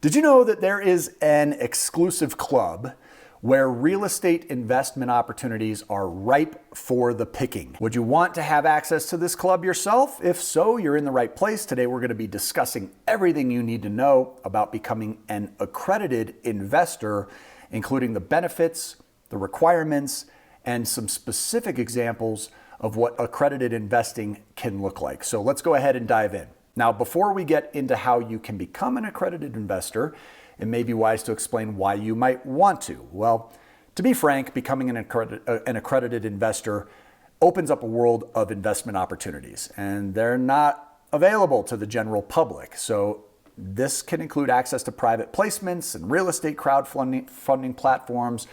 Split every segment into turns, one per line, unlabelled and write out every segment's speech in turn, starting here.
Did you know that there is an exclusive club where real estate investment opportunities are ripe for the picking? Would you want to have access to this club yourself? If so, you're in the right place. Today, we're going to be discussing everything you need to know about becoming an accredited investor, including the benefits, the requirements, and some specific examples of what accredited investing can look like. So let's go ahead and dive in. Now, before we get into how you can become an accredited investor, it may be wise to explain why you might want to. Well, to be frank, becoming an accredited investor opens up a world of investment opportunities, and they're not available to the general public. So this can include access to private placements and real estate crowdfunding platforms,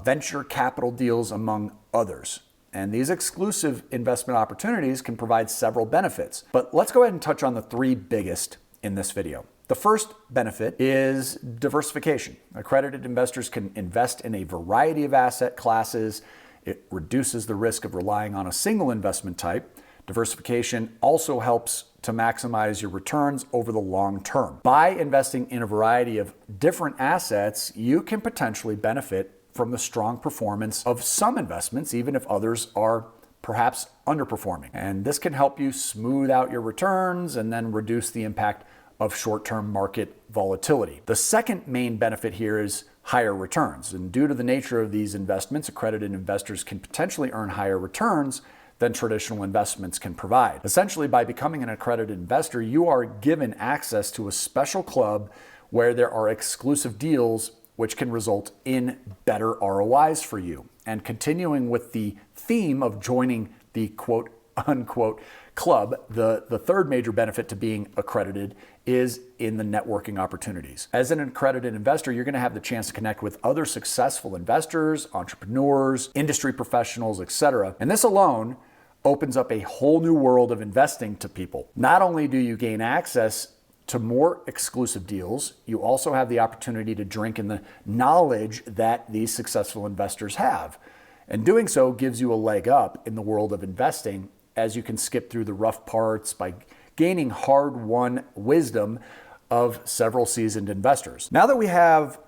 venture capital deals, among others. And these exclusive investment opportunities can provide several benefits. But let's go ahead and touch on the three biggest in this video. The first benefit is diversification. Accredited investors can invest in a variety of asset classes. It reduces the risk of relying on a single investment type. Diversification also helps to maximize your returns over the long term. By investing in a variety of different assets, you can potentially benefit from the strong performance of some investments, even if others are perhaps underperforming. And this can help you smooth out your returns and then reduce the impact of short-term market volatility. The second main benefit here is higher returns. And due to the nature of these investments, accredited investors can potentially earn higher returns than traditional investments can provide. Essentially, by becoming an accredited investor, you are given access to a special club where there are exclusive deals which can result in better ROIs for you. And continuing with the theme of joining the quote unquote club, the third major benefit to being accredited is in the networking opportunities. As an accredited investor, you're going to have the chance to connect with other successful investors, entrepreneurs, industry professionals, etc. And this alone opens up a whole new world of investing to people. Not only do you gain access to more exclusive deals, you also have the opportunity to drink in the knowledge that these successful investors have. And doing so gives you a leg up in the world of investing, as you can skip through the rough parts by gaining hard-won wisdom of several seasoned investors. Now that we have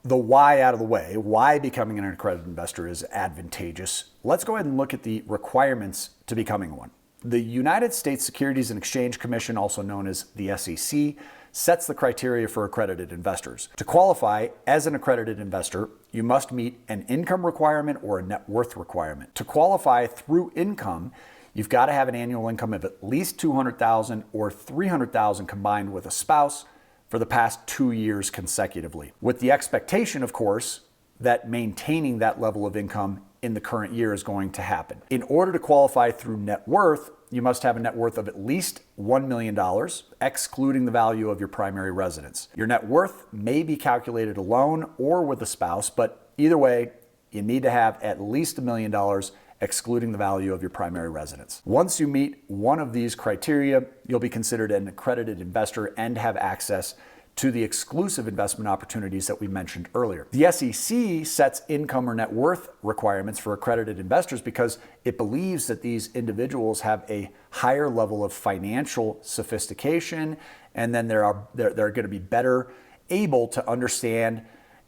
the why out of the way, why becoming an accredited investor is advantageous, let's go ahead and look at the requirements to becoming one. The United States Securities and Exchange Commission, also known as the SEC, sets the criteria for accredited investors. To qualify as an accredited investor, you must meet an income requirement or a net worth requirement. To qualify through income, you've got to have an annual income of at least $200,000 or $300,000 combined with a spouse for the past 2 years consecutively, with the expectation, of course, that maintaining that level of income in the current year is going to happen. In order to qualify through net worth, you must have a net worth of at least $1 million, excluding the value of your primary residence. Your net worth may be calculated alone or with a spouse, but either way, you need to have at least $1 million, excluding the value of your primary residence. Once you meet one of these criteria, you'll be considered an accredited investor and have access to the exclusive investment opportunities that we mentioned earlier. The SEC sets income or net worth requirements for accredited investors because it believes that these individuals have a higher level of financial sophistication, and then they're going to be better able to understand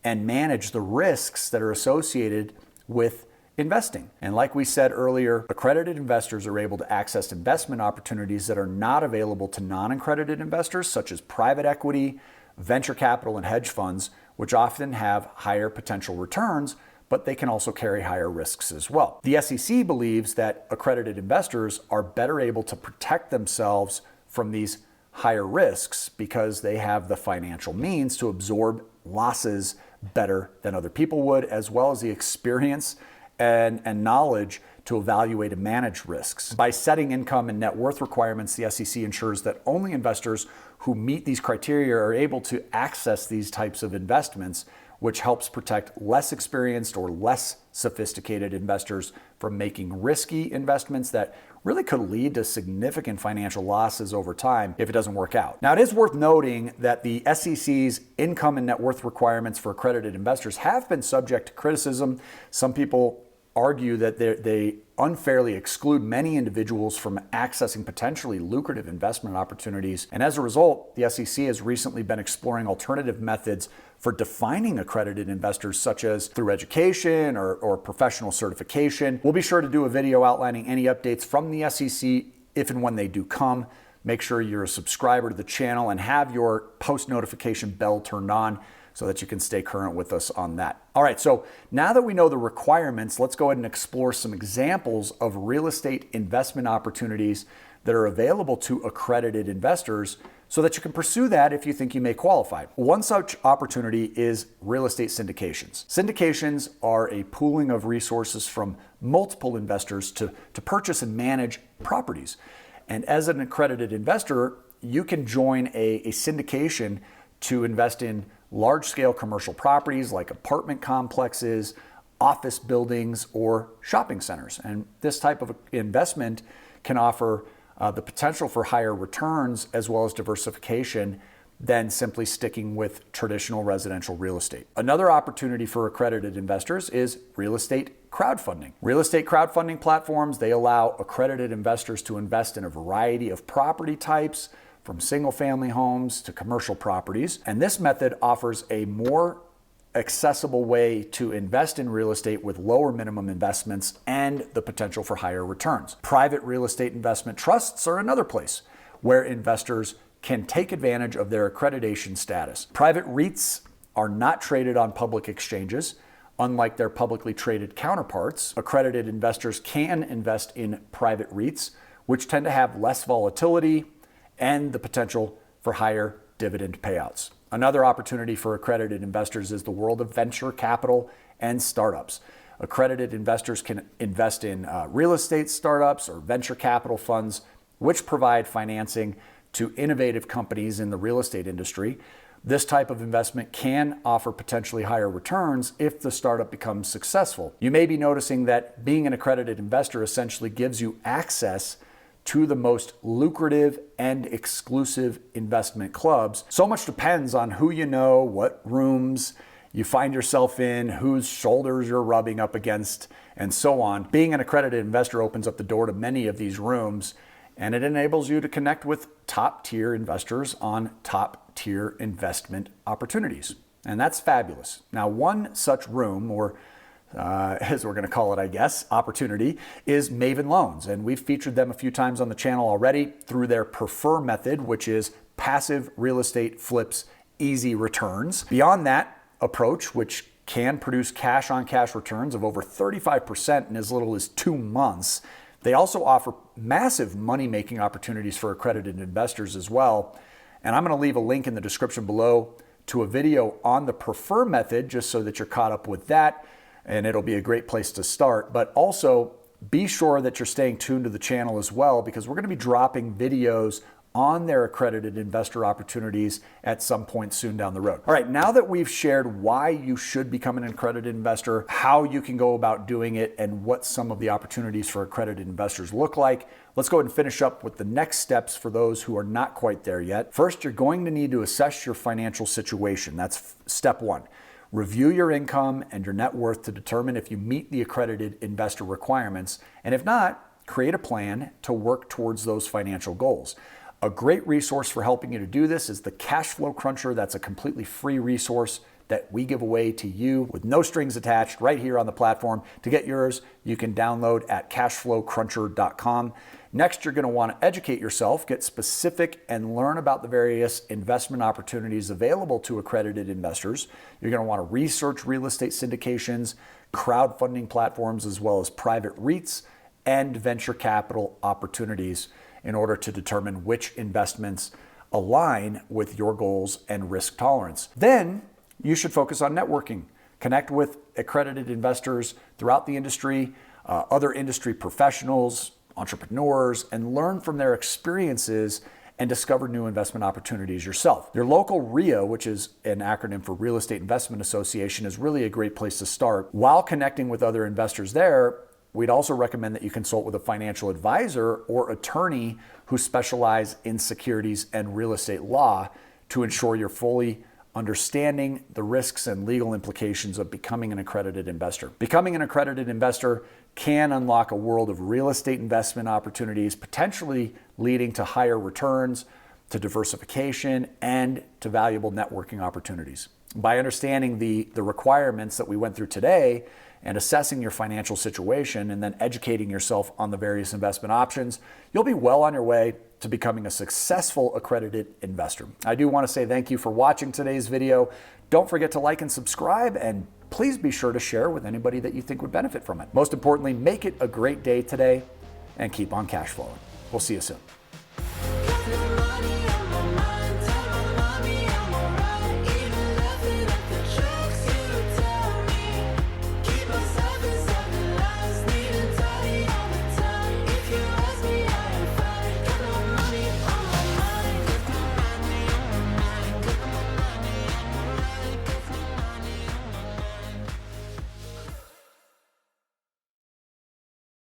and manage the risks that are associated with investing. And like we said earlier, accredited investors are able to access investment opportunities that are not available to non-accredited investors, such as private equity, venture capital, and hedge funds, which often have higher potential returns, but they can also carry higher risks as well. The SEC believes that accredited investors are better able to protect themselves from these higher risks because they have the financial means to absorb losses better than other people would, as well as the experience and knowledge to evaluate and manage risks. By setting income and net worth requirements, the SEC ensures that only investors who meet these criteria are able to access these types of investments, which helps protect less experienced or less sophisticated investors from making risky investments that really could lead to significant financial losses over time if it doesn't work out. Now, it is worth noting that the SEC's income and net worth requirements for accredited investors have been subject to criticism. Some people argue that they unfairly exclude many individuals from accessing potentially lucrative investment opportunities. And as a result, the SEC has recently been exploring alternative methods for defining accredited investors, such as through education or professional certification. We'll be sure to do a video outlining any updates from the SEC if and when they do come. Make sure you're a subscriber to the channel and have your post notification bell turned on so that you can stay current with us on that. All right, so now that we know the requirements, let's go ahead and explore some examples of real estate investment opportunities that are available to accredited investors so that you can pursue that if you think you may qualify. One such opportunity is real estate syndications. Syndications are a pooling of resources from multiple investors to purchase and manage properties. And as an accredited investor, you can join a syndication to invest in large-scale commercial properties like apartment complexes, office buildings, or shopping centers. And this type of investment can offer the potential for higher returns as well as diversification than simply sticking with traditional residential real estate. Another opportunity for accredited investors is real estate crowdfunding. Real estate crowdfunding platforms, they allow accredited investors to invest in a variety of property types, from single-family homes to commercial properties. And this method offers a more accessible way to invest in real estate with lower minimum investments and the potential for higher returns. Private real estate investment trusts are another place where investors can take advantage of their accreditation status. Private REITs are not traded on public exchanges. Unlike their publicly traded counterparts, accredited investors can invest in private REITs, which tend to have less volatility and the potential for higher dividend payouts. Another opportunity for accredited investors is the world of venture capital and startups. Accredited investors can invest in real estate startups or venture capital funds, which provide financing to innovative companies in the real estate industry. This type of investment can offer potentially higher returns if the startup becomes successful. You may be noticing that being an accredited investor essentially gives you access to the most lucrative and exclusive investment clubs. So much depends on who you know, what rooms you find yourself in, whose shoulders you're rubbing up against, and so on. Being an accredited investor opens up the door to many of these rooms, and it enables you to connect with top-tier investors on top-tier investment opportunities. And that's fabulous. Now, one such room, or as we're going to call it, I guess, opportunity, is Maven Loans. And we've featured them a few times on the channel already through their Prefer method, which is passive real estate flips, easy returns. Beyond that approach, which can produce cash-on-cash returns of over 35% in as little as 2 months, they also offer massive money-making opportunities for accredited investors as well. And I'm going to leave a link in the description below to a video on the Prefer method, just so that you're caught up with that. And it'll be a great place to start. But also be sure that you're staying tuned to the channel as well, because we're going to be dropping videos on their accredited investor opportunities at some point soon down the road. All right, now that we've shared why you should become an accredited investor, how you can go about doing it, and what some of the opportunities for accredited investors look like, let's go ahead and finish up with the next steps for those who are not quite there yet. First, you're going to need to assess your financial situation. That's step one. Review your income and your net worth to determine if you meet the accredited investor requirements, and if not, create a plan to work towards those financial goals. A great resource for helping you to do this is the Cash Flow Cruncher. That's a completely free resource that we give away to you with no strings attached right here on the platform. To get yours, you can download at cashflowcruncher.com. Next, you're going to want to educate yourself, get specific, and learn about the various investment opportunities available to accredited investors. You're going to want to research real estate syndications, crowdfunding platforms, as well as private REITs and venture capital opportunities in order to determine which investments align with your goals and risk tolerance. Then you should focus on networking. Connect with accredited investors throughout the industry, other industry professionals, entrepreneurs, and learn from their experiences and discover new investment opportunities yourself. Your local RIA, which is an acronym for Real Estate Investment Association, is really a great place to start. While connecting with other investors there, we'd also recommend that you consult with a financial advisor or attorney who specialize in securities and real estate law to ensure you're fully understanding the risks and legal implications of becoming an accredited investor. Becoming an accredited investor can unlock a world of real estate investment opportunities, potentially leading to higher returns, to diversification, and to valuable networking opportunities. By understanding the requirements that we went through today and assessing your financial situation and then educating yourself on the various investment options, you'll be well on your way to becoming a successful accredited investor. I do want to say thank you for watching today's video. Don't forget to like and subscribe, and please be sure to share with anybody that you think would benefit from it. Most importantly, make it a great day today and keep on cash flowing. We'll see you soon.